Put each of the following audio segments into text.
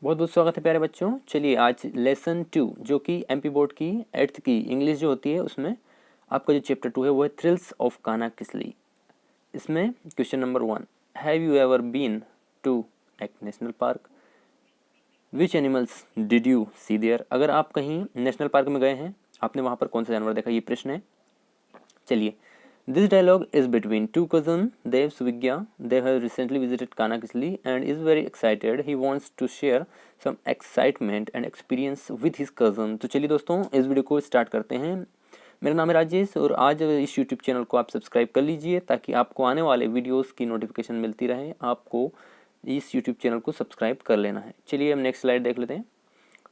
बहुत बहुत स्वागत है प्यारे बच्चों। चलिए आज लेसन 2 जो कि एमपी बोर्ड की 8th की इंग्लिश जो होती है उसमें आपका जो चैप्टर 2 है वो है थ्रिल्स ऑफ काना किसली। इसमें question number 1, have you ever been to एक national park, which animals did you see there. अगर आप कहीं नेशनल पार्क में गए हैं, आपने वहाँ पर कौन सा जानवर देखा, ये प्रश्न है। चलिए, this dialogue is between two cousins, Dev Suvigya. Dev has recently visited Kanakisli and is very excited. He wants to share some excitement and experience with his cousin. तो चलिए दोस्तों, इस वीडियो को स्टार्ट करते हैं। मेरा नाम है राजेश और आज इस यूट्यूब चैनल को आप सब्सक्राइब कर लीजिए ताकि आपको आने वाले वीडियोस की नोटिफिकेशन मिलती रहे। आपको इस यूट्यूब चैनल को सब्सक्राइब कर लेना है। चलिए हम नेक्स्ट स्लाइड देख लेते हैं।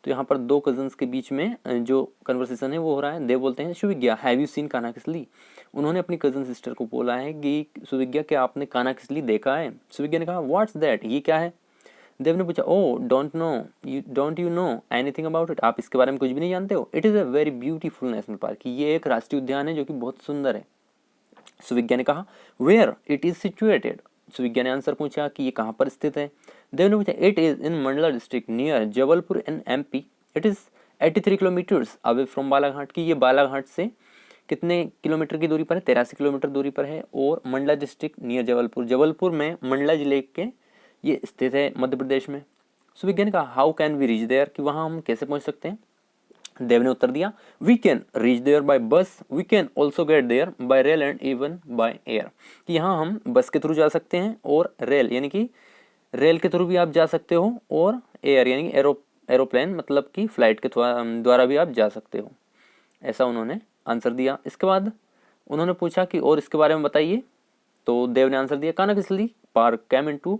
तो यहाँ पर दो कजन्स के बीच में जो कन्वर्सेशन है वो हो रहा है। देव बोलते हैं, सुविज्ञा हैव यू सीन काना किसली। उन्होंने अपनी कजन सिस्टर को बोला है कि सुविज्ञा क्या आपने काना किसली देखा है। सुविज्ञा ने कहा व्हाट्स दैट, ये क्या है। देव ने पूछा oh don't you know anything about it, आप इसके बारे में कुछ भी नहीं जानते हो। It is a very beautiful national park, ये एक राष्ट्रीय उद्यान है जो कि बहुत सुंदर है। सुविज्ञा ने कहा वेयर इट इज सिचुएटेड। सुविज्ञा ने आंसर पूछा कि ये कहाँ पर स्थित है। देव ने पूछा it is in Mandla district near Jabalpur in MP. It is 83 kilometres away from Balaghat, की ये बालाघाट से कितने किलोमीटर की दूरी पर है, 83 किलोमीटर दूरी पर है। और मंडला डिस्ट्रिक्ट नियर जबलपुर, जबलपुर में मंडला जिले के ये स्थित है मध्य प्रदेश में। सुविज्ञा ने कहा how can we reach there, कि वहाँ हम कैसे पहुँच सकते हैं। देव ने उत्तर दिया we can reach there by bus, we can also get there by rail and even by air, कि यहाँ हम बस के थ्रू जा सकते हैं और रेल यानी कि रेल के थ्रू भी आप जा सकते हो और एयर यानी कि एरोप्लेन मतलब कि फ्लाइट के द्वारा भी आप जा सकते हो। ऐसा उन्होंने आंसर दिया। इसके बाद उन्होंने पूछा कि और इसके बारे में बताइए। तो देव ने आंसर दिया Kanha Kisli park came into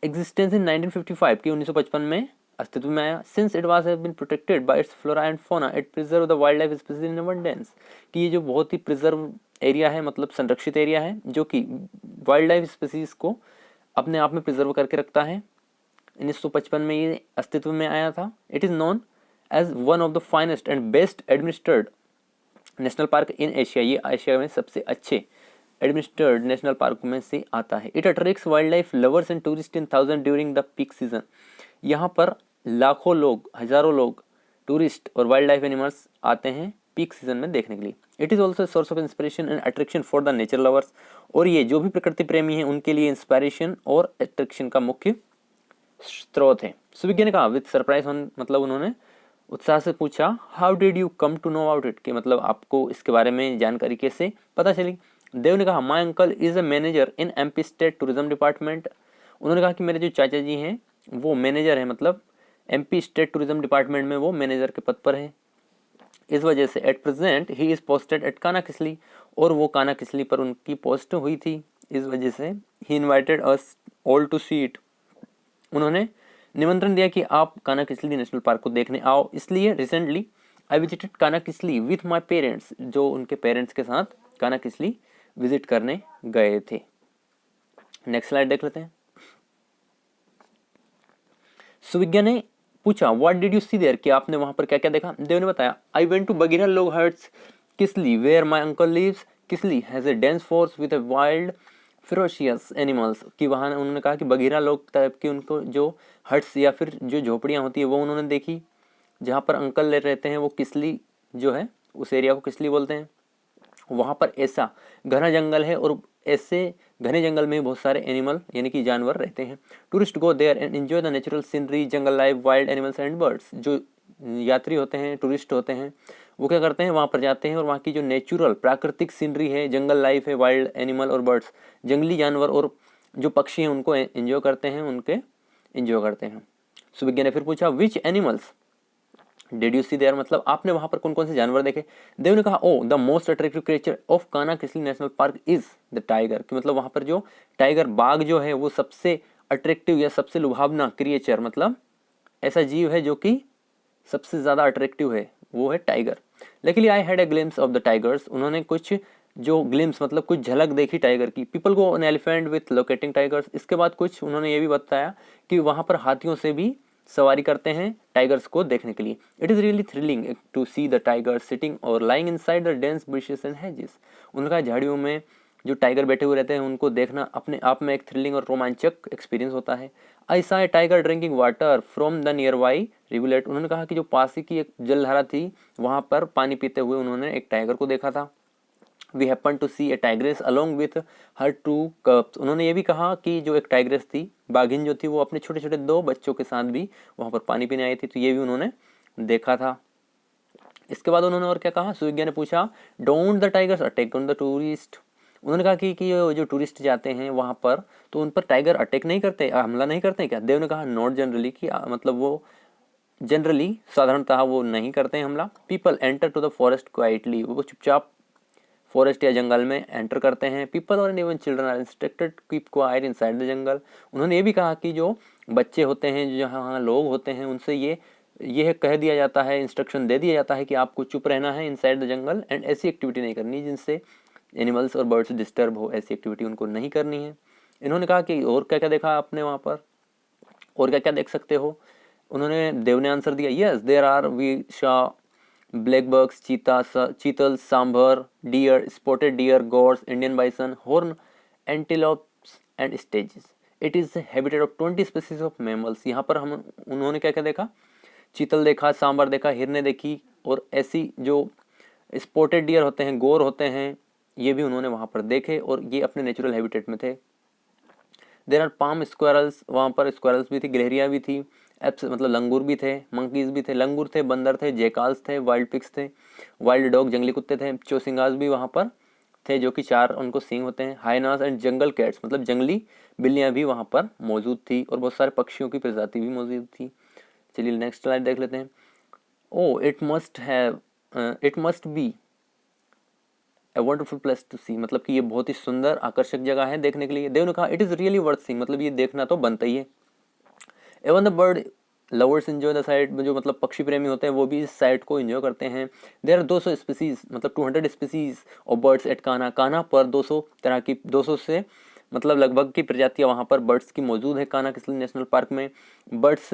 existence in 1955, की 1955 में अस्तित्व में आया। Since it was have been protected by its flora and fauna it preserve the wild life species in abundance, कि ये जो बहुत ही प्रिजर्व एरिया है मतलब संरक्षित एरिया है जो कि वाइल्ड लाइफ स्पीसीज को अपने आप में प्रिजर्व करके रखता है। 1955 में ये अस्तित्व में आया था। It is known as one of the finest and best administered national park in Asia, ये एशिया में सबसे अच्छे एडमिनिस्ट्रेड नेशनल पार्क में से आता है। It attracts wild life lovers and tourist in thousand during the peak season, यहाँ पर लाखों लोग हजारों लोग टूरिस्ट और वाइल्ड लाइफ एनिमल्स आते हैं पीक सीजन में देखने के लिए। It is also source of inspiration and attraction for the nature lovers, और ये जो भी प्रकृति प्रेमी हैं उनके लिए इंस्पिरेशन और अट्रैक्शन का मुख्य स्रोत है। सुविज्ञा ने कहा विद सरप्राइज, मतलब उन्होंने उत्साह से पूछा how did you come to know about it, कि मतलब आपको इसके बारे में जानकारी कैसे पता चली। देव ने कहा my uncle is a manager in MP state tourism department. उन्होंने कहा कि मेरे जो चाचा जी हैं वो मैनेजर है, मतलब एमपी स्टेट टूरिज्म डिपार्टमेंट में वो मैनेजर के पद पर है। इस वजह से at present he is posted at काना किसली, और वो काना किसली पर उनकी पोस्ट हुई थी। इस वजह से ही invited us all to see it, उन्होंने निमंत्रण दिया कि आप काना किसली नेशनल पार्क को देखने आओ। इसलिए रिसेंटली आई विजिटेड काना किसली विथ माई पेरेंट्स, जो उनके पेरेंट्स के साथ काना किसली विजिट करने गए थे। नेक्स्ट स्लाइड देख लेते हैं। सुविज्ञा ने पूछा what did you see there, कि आपने वहां पर क्या क्या देखा। देव ने बताया I went to Bagheera log huts Kisli where my uncle lives, Kisli has a dense forest with a wild ferocious animals, कि वहाँ उन्होंने कहा कि बगीरा लोग टाइप की उनको जो हट्स या फिर जो झोपड़ियाँ होती है वो उन्होंने देखी। जहाँ पर अंकल ले रहते हैं वो किसली जो है उस एरिया को किसली बोलते हैं। वहाँ पर ऐसा घना जंगल है और ऐसे घने जंगल में बहुत सारे एनिमल यानी कि जानवर रहते हैं। Tourist go there and enjoy the natural scenery jungle life wild animals and birds, जो यात्री होते हैं टूरिस्ट होते हैं वो क्या करते हैं वहाँ पर जाते हैं और वहाँ की जो नेचुरल प्राकृतिक सीनरी है, जंगल लाइफ है, वाइल्ड एनिमल और बर्ड्स जंगली जानवर और जो पक्षी हैं उनको एंजॉय करते हैं। सुविज्ञा ने फिर पूछा which animals did you see there, मतलब आपने वहां पर कौन कौन से जानवर देखे। देव ने कहा oh the most attractive creature of Kanha Kisli national park is the tiger, कि मतलब वहां पर जो टाइगर बाघ जो है वो सबसे अट्रैक्टिव या सबसे लुभावना क्रिएचर, मतलब ऐसा जीव है जो कि सबसे ज्यादा अट्रैक्टिव है, वो है टाइगर। लेकिन I had a glimpse of the tigers, उन्होंने कुछ जो ग्लिम्स मतलब कुछ झलक देखी टाइगर की। People go on elephant with locating tigers, इसके बाद कुछ उन्होंने ये भी बताया कि वहां पर हाथियों से भी सवारी करते हैं टाइगर्स को देखने के लिए। It is really thrilling to see the tiger sitting और lying inside the dense brushes and hedges, उनका झाड़ियों में जो टाइगर बैठे हुए रहते हैं उनको देखना अपने आप में एक थ्रिलिंग और रोमांचक एक्सपीरियंस होता है। I saw a tiger drinking water from the nearby rivulet. उन्होंने कहा कि जो पास ही की एक जलधारा थी वहाँ पर पानी पीते हुए उन्होंने एक टाइगर को देखा था। We happen to see a tigress along with her 2 cubs. उन्होंने ये भी कहा कि जो एक टाइग्रेस थी, बाघिन जो थी, वो अपने छोटे छोटे 2 बच्चों के साथ भी वहाँ पर पानी पीने आई थी, तो ये भी उन्होंने देखा था। इसके बाद उन्होंने और क्या कहा, सुविज्ञा ने पूछा don't the tigers attack on the tourist. उन्होंने कहा कि जो टूरिस्ट जाते हैं वहाँ पर तो उन पर टाइगर अटैक नहीं करते, हमला नहीं करते क्या? देव ने कहा नॉट जनरली, कि मतलब वो जनरली साधारणतः वो नहीं करते हैं हमला। People enter to the forest quietly, वो चुपचाप फॉरेस्ट या जंगल में एंटर करते हैं। पीपल और even children are instructed to keep quiet inside the jungle. उन्होंने ये भी कहा कि जो बच्चे होते हैं, जो यहाँ लोग होते हैं, उनसे ये कह दिया जाता है, इंस्ट्रक्शन दे दिया जाता है कि आपको चुप रहना है इनसाइड द जंगल, एंड ऐसी एक्टिविटी नहीं करनी जिनसे एनिमल्स और बर्ड्स डिस्टर्ब हो, ऐसी एक्टिविटी उनको नहीं करनी है। इन्होंने कहा कि और क्या क्या देखा आपने वहाँ पर, और क्या क्या देख सकते हो? उन्होंने देव ने आंसर दिया yes there are we saw black bucks, chital, sambar, deer, spotted deer, gaurs, Indian bison, horn antelopes and stags. It is habitat of 20 species of mammals. यहाँ पर हम उन्होंने क्या क्या देखा, चीतल देखा, सांभर देखा, हिरने देखी, और ऐसी जो स्पॉटेड डियर होते हैं, गोर होते हैं, ये भी उन्होंने वहाँ पर देखे और ये अपने नेचुरल हैबिटेट में थे। देर आर पाम स्क्वायरल्स, वहाँ पर स्क्वायरल्स भी थी, गिलहरियाँ भी थी, एप्स मतलब लंगूर भी थे, मंकीज भी थे, लंगूर थे, बंदर थे, जैकाल्स थे, वाइल्ड पिग्स थे, वाइल्ड डॉग जंगली कुत्ते थे, चोसिंगास भी वहाँ पर थे जो कि 4 उनको सींग होते हैं, हाइनास एंड जंगल कैट्स मतलब जंगली बिल्लियाँ भी वहाँ पर मौजूद थी, और बहुत सारे पक्षियों की प्रजाति भी मौजूद थी। चलिए नेक्स्ट स्लाइड देख लेते हैं। Oh it must be a wonderful place to see, मतलब कि ये बहुत ही सुंदर आकर्षक जगह है देखने के लिए। देव ने कहा it is really worth seeing, मतलब ये देखना तो बनता ही है। Even the bird lovers enjoy the sight, जो मतलब पक्षी प्रेमी होते हैं वो भी इस साइट को एंजॉय करते हैं। देयर आर 200 स्पीसीज, मतलब 200 species of birds at Kanha. Kanha पर 200 तरह की, 200 से मतलब लगभग की प्रजातियां वहाँ पर बर्ड्स की मौजूद है कान्हा-किसली नेशनल पार्क में। Birds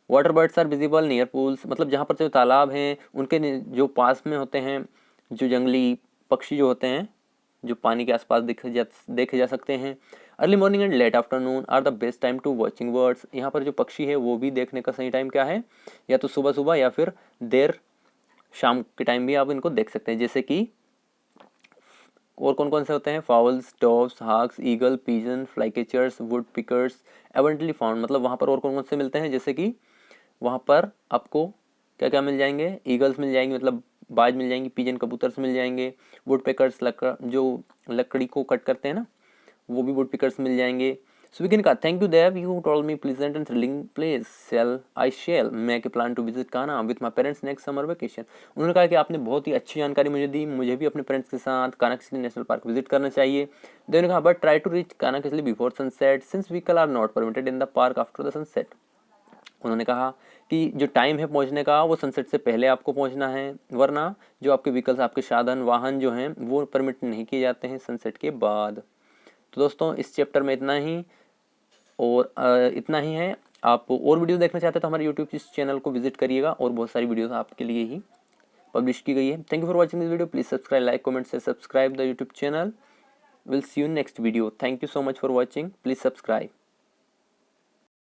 water birds are visible near pools, मतलब जहाँ पर जो तालाब हैं उनके जो पास में होते हैं, जो जंगली पक्षी जो होते हैं जो पानी के आसपास देखे जा सकते हैं। Early morning and late afternoon are the best time to watching birds. यहाँ पर जो पक्षी है वो भी देखने का सही टाइम क्या है, या तो सुबह सुबह या फिर देर शाम के टाइम भी आप इनको देख सकते हैं। जैसे कि और कौन कौन से होते हैं, fowls, doves, hawks, eagle, pigeon, flycatchers, woodpeckers evidently found, मतलब वहाँ पर और कौन कौन से मिलते हैं, जैसे कि वहाँ पर आपको क्या क्या मिल जाएंगे, ईगल्स मिल जाएंगे मतलब बाज मिल जाएंगी, पिजन कबूतर्स मिल जाएंगे, वुड पिकर्स जो लकड़ी को कट करते हैं ना, वो भी वुड पिकर्स मिल जाएंगे। सो वी कैन कहा thank you Dev, you told me pleasant and thrilling place, I shall make a plan to visit Kanha with my parents next summer vacation. उन्होंने कहा कि आपने बहुत ही अच्छी जानकारी मुझे दी, मुझे भी अपने पेरेंट्स के साथ कान्हा-किसली नेशनल पार्क विजिट करना चाहिए। देव ने कहा but try to reach Kanha Kisli before sunset since vehicle are not permitted in the park after the sunset. उन्होंने कहा कि जो टाइम है पहुंचने का वो सनसेट से पहले आपको पहुंचना है, वरना जो आपके व्हीकल्स, आपके साधन वाहन जो हैं वो परमिट नहीं किए जाते हैं सनसेट के बाद। तो दोस्तों इस चैप्टर में इतना ही, और इतना ही है। आप और वीडियो देखना चाहते हैं तो हमारे यूट्यूब चैनल को विजिट करिएगा, और बहुत सारी वीडियोस आपके लिए ही पब्लिश की गई है। Thank you for watching this video, please subscribe, like, comment से subscribe the YouTube channel. Will see you next video. Thank you so much for watching, please subscribe.